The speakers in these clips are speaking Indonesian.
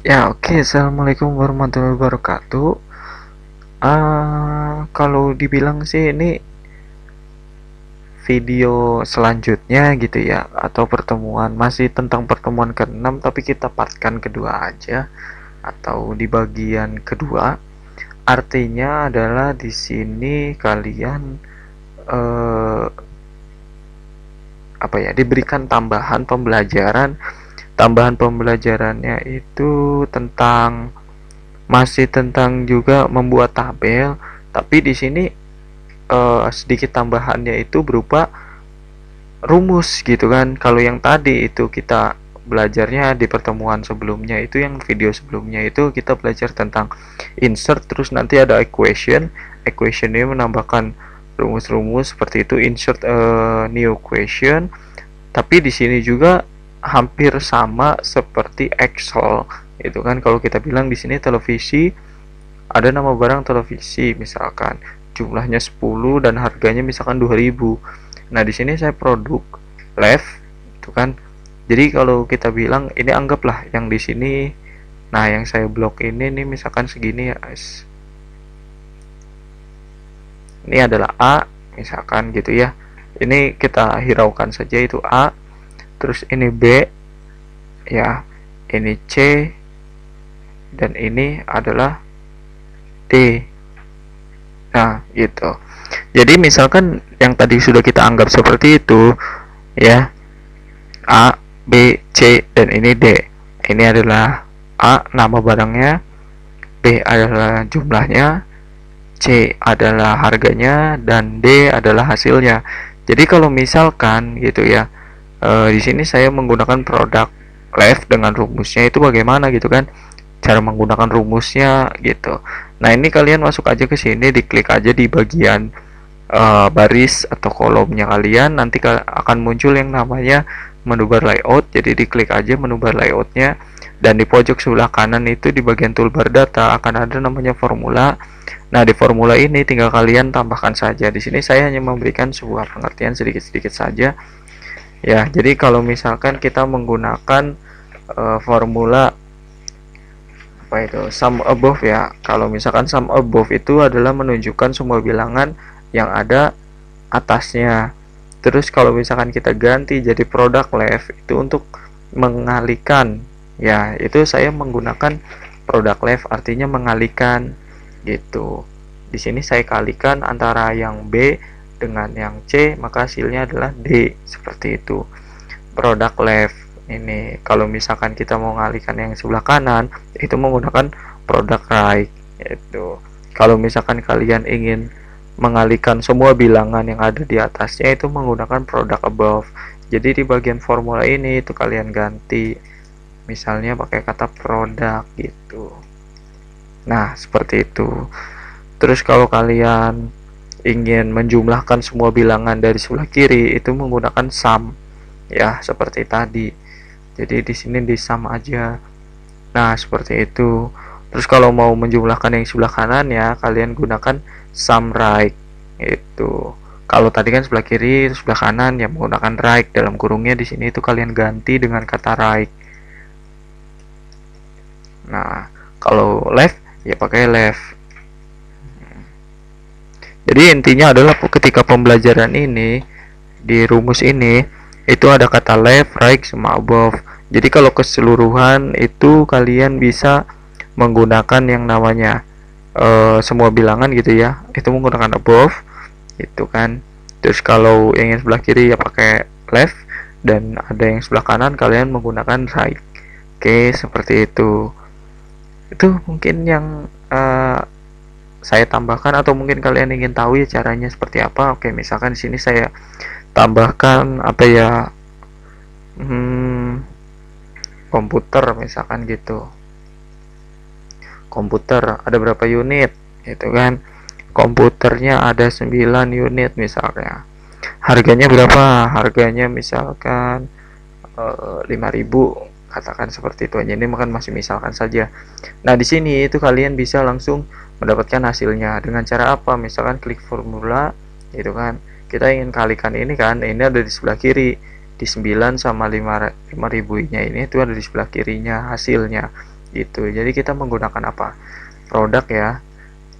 Ya, oke. Assalamualaikum warahmatullahi wabarakatuh. Kalau dibilang sih ini video selanjutnya gitu ya, atau pertemuan masih tentang pertemuan ke-6, tapi kita partkan kedua aja, atau di bagian kedua. Artinya adalah di sini kalian eh, apa ya, diberikan tambahan pembelajarannya itu masih tentang juga membuat tabel, tapi di sini sedikit tambahannya itu berupa rumus gitu kan. Kalau yang tadi itu kita belajarnya di pertemuan sebelumnya, itu yang video sebelumnya itu kita belajar tentang insert, terus nanti ada equation ini menambahkan rumus-rumus seperti itu, insert new question. Tapi di sini juga hampir sama seperti Excel itu kan. Kalau kita bilang di sini televisi, ada nama barang televisi misalkan jumlahnya 10 dan harganya misalkan 2000. Nah, di sini saya produk left itu kan. Jadi kalau kita bilang ini, anggaplah yang di sini, nah yang saya blok ini nih misalkan segini ya guys. Ini adalah A misalkan gitu ya. Ini kita hiraukan saja itu A, terus ini B ya, ini C, dan ini adalah D. Nah, gitu. Jadi misalkan yang tadi sudah kita anggap seperti itu, ya, A, B, C, dan ini D. Ini adalah A, nama barangnya, B adalah jumlahnya, C adalah harganya, dan D adalah hasilnya. Jadi kalau misalkan gitu ya, di sini saya menggunakan produk left dengan rumusnya itu bagaimana gitu kan? Cara menggunakan rumusnya gitu. Nah, ini kalian masuk aja ke sini, diklik aja di bagian baris atau kolomnya kalian, nanti akan muncul yang namanya menu bar layout. Jadi diklik aja menu bar layoutnya, dan di pojok sebelah kanan itu di bagian toolbar data akan ada namanya formula. Nah, di formula ini tinggal kalian tambahkan saja. Di sini saya hanya memberikan sebuah pengertian sedikit-sedikit saja. Ya, jadi kalau misalkan kita menggunakan formula apa itu, sum above ya. Kalau misalkan sum above itu adalah menunjukkan semua bilangan yang ada atasnya. Terus kalau misalkan kita ganti jadi produk left itu untuk mengalihkan, ya itu saya menggunakan produk left artinya mengalihkan gitu. Di sini saya kalikan antara yang B dengan yang C, maka hasilnya adalah D, seperti itu. Produk left ini kalau misalkan kita mau mengalihkan yang sebelah kanan itu menggunakan produk right itu. Kalau misalkan kalian ingin mengalihkan semua bilangan yang ada di atasnya itu menggunakan produk above. Jadi di bagian formula ini itu kalian ganti misalnya pakai kata produk gitu. Nah, seperti itu. Terus kalau kalian ingin menjumlahkan semua bilangan dari sebelah kiri itu menggunakan sum ya, seperti tadi. Jadi di sini di sum aja. Nah, seperti itu. Terus kalau mau menjumlahkan yang sebelah kanan ya, kalian gunakan sum right. Itu. Kalau tadi kan sebelah kiri, sebelah kanan ya menggunakan right, dalam kurungnya di sini itu kalian ganti dengan kata right. Nah, kalau left ya pakai left. Jadi intinya adalah ketika pembelajaran ini di rumus ini itu ada kata left, right, sama above. Jadi kalau keseluruhan itu kalian bisa menggunakan yang namanya semua bilangan gitu ya, itu menggunakan above itu kan. Terus kalau ingin sebelah kiri ya pakai left, dan ada yang sebelah kanan kalian menggunakan right. Oke, seperti itu. Itu mungkin yang saya tambahkan, atau mungkin kalian ingin tahu ya caranya seperti apa. Oke, misalkan di sini saya tambahkan apa ya, komputer misalkan gitu. Komputer ada berapa unit gitu kan. Komputernya ada 9 unit misalnya. Harganya berapa? Harganya misalkan 5.000, katakan seperti itu aja. Ini masih misalkan saja. Nah, di sini itu kalian bisa langsung mendapatkan hasilnya dengan cara apa? Misalkan klik formula gitu kan. Kita ingin kalikan ini kan, ini ada di sebelah kiri. Di 9 sama 5.000 nya ini itu ada di sebelah kirinya hasilnya. gitu. Jadi kita menggunakan apa? Produk ya,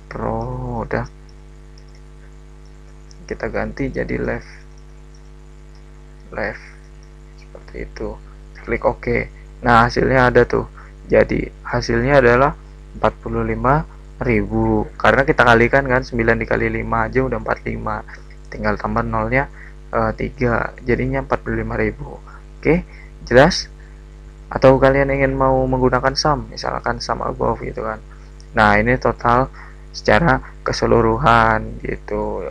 produk, kita ganti jadi left seperti itu, klik OK. Nah, hasilnya ada tuh. Jadi hasilnya adalah 45.000 karena kita kalikan kan, 9 dikali 5 aja udah 45, tinggal tambah nolnya 3, jadinya 45.000. Oke, jelas? Atau kalian ingin mau menggunakan sum, misalkan sum above gitu kan. Nah, ini total secara keseluruhan gitu.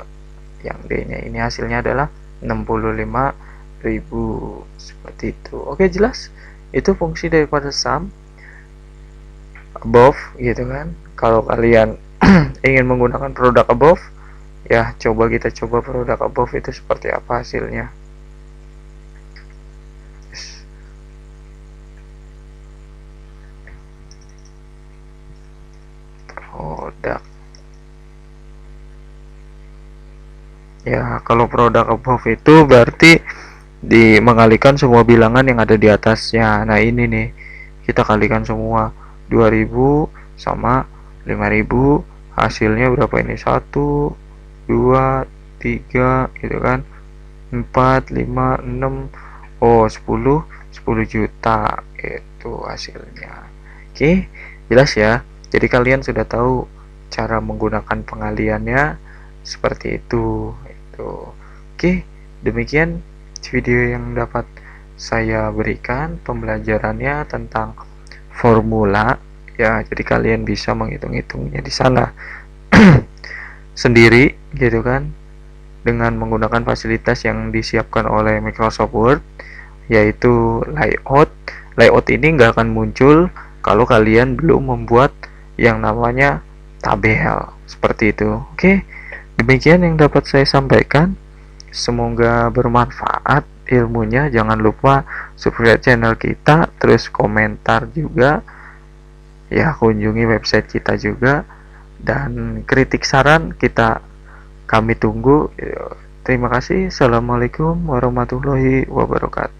Yang D-nya ini hasilnya adalah 65.000 seperti itu. Oke, jelas? Itu fungsi daripada sum above gitu kan. Kalau kalian ingin menggunakan produk above, ya kita coba produk above itu seperti apa hasilnya. Produk, ya kalau produk above itu berarti mengalikan semua bilangan yang ada di atasnya. Nah, ini nih, kita kalikan semua 2000 sama 5000, hasilnya berapa ini? 1 2 3 gitu kan, 4 5 6, oh 10 juta itu hasilnya. Oke, jelas ya. Jadi kalian sudah tahu cara menggunakan pengaliannya seperti itu. Oke, demikian video yang dapat saya berikan pembelajarannya tentang formula ya. Jadi kalian bisa menghitung-hitungnya di sana sendiri gitu kan, dengan menggunakan fasilitas yang disiapkan oleh Microsoft Word, yaitu layout ini nggak akan muncul kalau kalian belum membuat yang namanya tabel seperti itu. Oke, demikian yang dapat saya sampaikan. Semoga bermanfaat ilmunya. Jangan lupa subscribe channel kita, terus komentar juga ya, kunjungi website kita juga, dan kritik saran kami tunggu. Terima kasih. Assalamualaikum warahmatullahi wabarakatuh.